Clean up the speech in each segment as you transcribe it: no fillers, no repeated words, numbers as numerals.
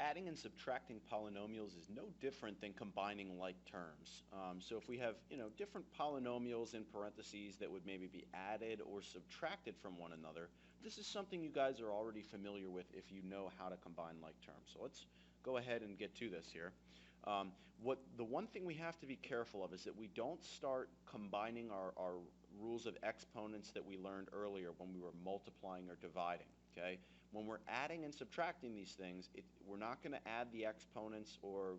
adding and subtracting polynomials is no different than combining like terms. So if we have, different polynomials in parentheses that would maybe be added or subtracted from one another, this is something you guys are already familiar with if you know how to combine like terms. So let's go ahead and get to this here. The one thing we have to be careful of is that we don't start combining our rules of exponents that we learned earlier when we were multiplying or dividing. Okay? When we're adding and subtracting these things, we're not going to add the exponents or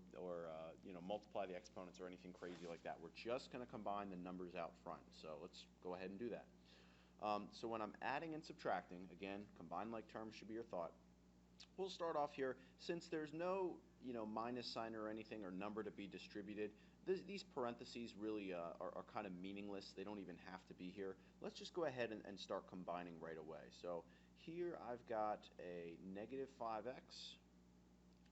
multiply the exponents or anything crazy like that. We're just going to combine the numbers out front. So let's go ahead and do that. So when I'm adding and subtracting, again, combine like terms should be your thought. We'll start off here. Since there's no minus sign or anything or number to be distributed, these parentheses really are kind of meaningless. They don't even have to be here. Let's just go ahead and start combining right away. So here I've got a negative 5x,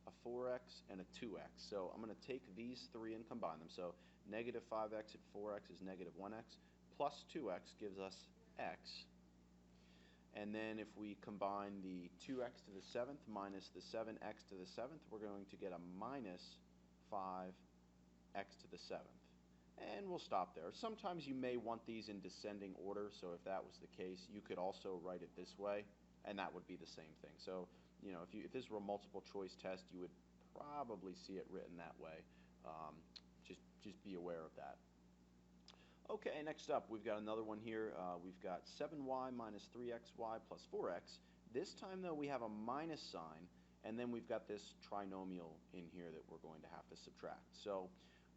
a 4x, and a 2x. So I'm going to take these three and combine them. So negative 5x at 4x is negative 1x, plus 2x gives us x. And then if we combine the 2x to the 7th minus the 7x to the 7th, we're going to get a minus 5x to the 7th. And we'll stop there. Sometimes you may want these in descending order, so if that was the case, you could also write it this way, and that would be the same thing. So, if this were a multiple choice test, you would probably see it written that way. Just be aware of that. Okay, next up, we've got another one here. We've got 7y minus 3xy plus 4x. This time, though, we have a minus sign, and then we've got this trinomial in here that we're going to have to subtract. So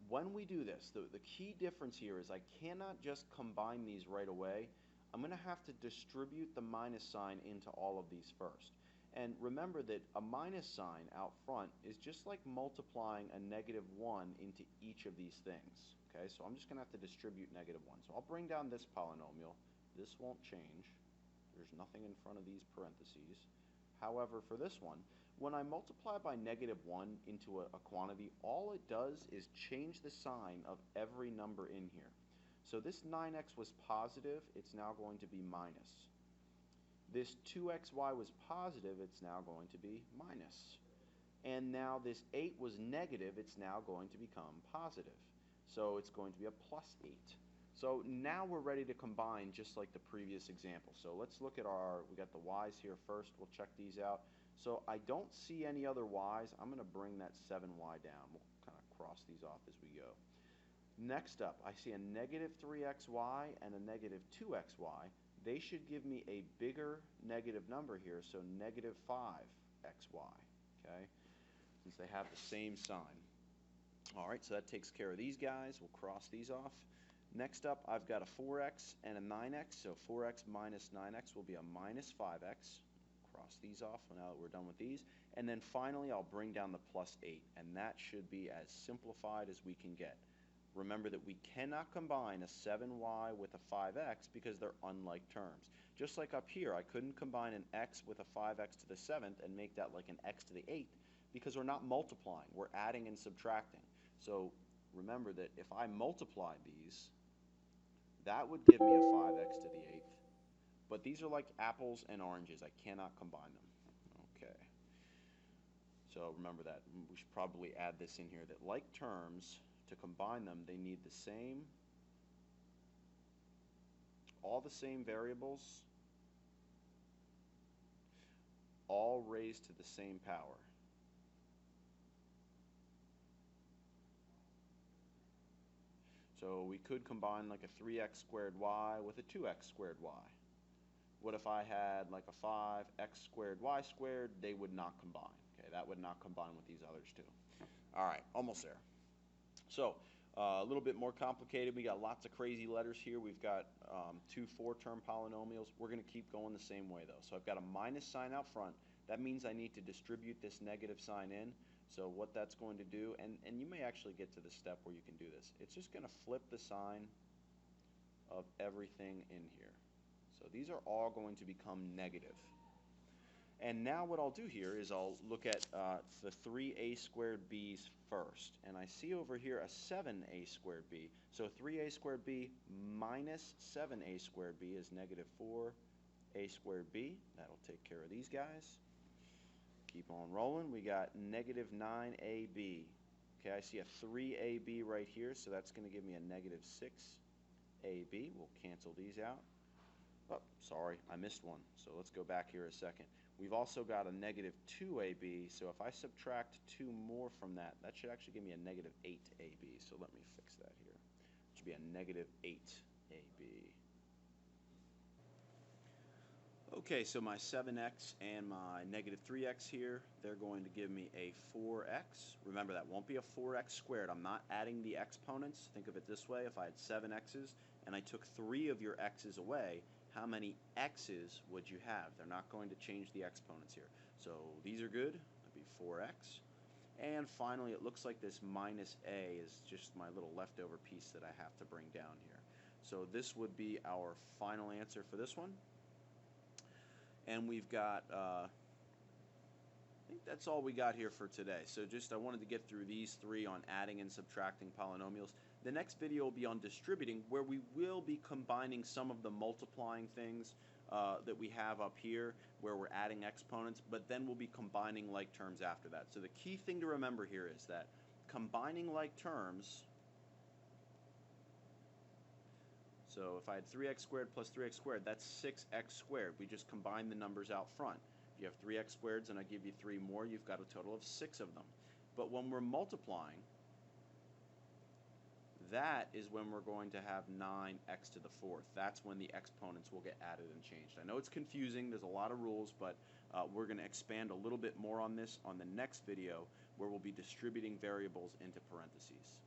when we do this, the key difference here is I cannot just combine these right away. I'm going to have to distribute the minus sign into all of these first. And remember that a minus sign out front is just like multiplying a negative 1 into each of these things. Okay, so I'm just going to have to distribute negative 1. So I'll bring down this polynomial. This won't change. There's nothing in front of these parentheses. However, for this one, when I multiply by negative 1 into a quantity, all it does is change the sign of every number in here. So this 9x was positive, it's now going to be minus. This 2xy was positive, it's now going to be minus. And now this 8 was negative, it's now going to become positive. So it's going to be a plus 8. So now we're ready to combine just like the previous example. So let's look at we got the y's here first. We'll check these out. So I don't see any other y's. I'm going to bring that 7y down. We'll kind of cross these off as we go. Next up, I see a negative 3xy and a negative 2xy. They should give me a bigger negative number here, so negative 5xy, okay, since they have the same sign. All right, so that takes care of these guys. We'll cross these off. Next up, I've got a 4x and a 9x, so 4x minus 9x will be a minus 5x. Cross these off now that we're done with these. And then finally, I'll bring down the plus 8, and that should be as simplified as we can get. Remember that we cannot combine a 7y with a 5x because they're unlike terms. Just like up here, I couldn't combine an x with a 5x to the 7th and make that like an x to the 8th because we're not multiplying, we're adding and subtracting. So remember that if I multiply these, that would give me a 5x to the 8th. But these are like apples and oranges. I cannot combine them. Okay. So remember that. We should probably add this in here, that like terms, to combine them, they need the same, all the same variables, all raised to the same power. So we could combine like a 3x squared y with a 2x squared y. What if I had like a 5x squared y squared? They would not combine. Okay, that would not combine with these others too. All right, almost there. So a little bit more complicated. We got lots of crazy letters here. We've got two 4-term polynomials. We're going to keep going the same way though. So I've got a minus sign out front. That means I need to distribute this negative sign in. So what that's going to do, and you may actually get to the step where you can do this, it's just going to flip the sign of everything in here. So these are all going to become negative. And now what I'll do here is I'll look at the 3a squared b's first. And I see over here a 7a squared b. So 3a squared b minus 7a squared b is negative 4a squared b. That'll take care of these guys. Keep on rolling. We got negative 9ab. Okay, I see a 3ab right here, so that's going to give me a negative 6ab. We'll cancel these out. Oh, sorry, I missed one. So let's go back here a second. We've also got a negative 2ab, so if I subtract 2 more from that, that should actually give me a negative 8ab. So let me fix that here. It should be a negative 8ab. Okay, so my 7x and my negative 3x here, they're going to give me a 4x. Remember, that won't be a 4x squared. I'm not adding the exponents. Think of it this way. If I had 7 x's and I took 3 of your x's away, how many x's would you have? They're not going to change the exponents here. So these are good. That'd be 4x. And finally, it looks like this minus a is just my little leftover piece that I have to bring down here. So this would be our final answer for this one. And we've got, I think that's all we got here for today. So just I wanted to get through these 3 on adding and subtracting polynomials. The next video will be on distributing, where we will be combining some of the multiplying things that we have up here, where we're adding exponents, but then we'll be combining like terms after that. So the key thing to remember here is that combining like terms, so if I had 3x squared plus 3x squared, that's 6x squared. We just combine the numbers out front. If you have 3x squareds and I give you 3 more, you've got a total of 6 of them. But when we're multiplying, that is when we're going to have 9x to the 4th. That's when the exponents will get added and changed. I know it's confusing, there's a lot of rules, but we're going to expand a little bit more on this on the next video, where we'll be distributing variables into parentheses.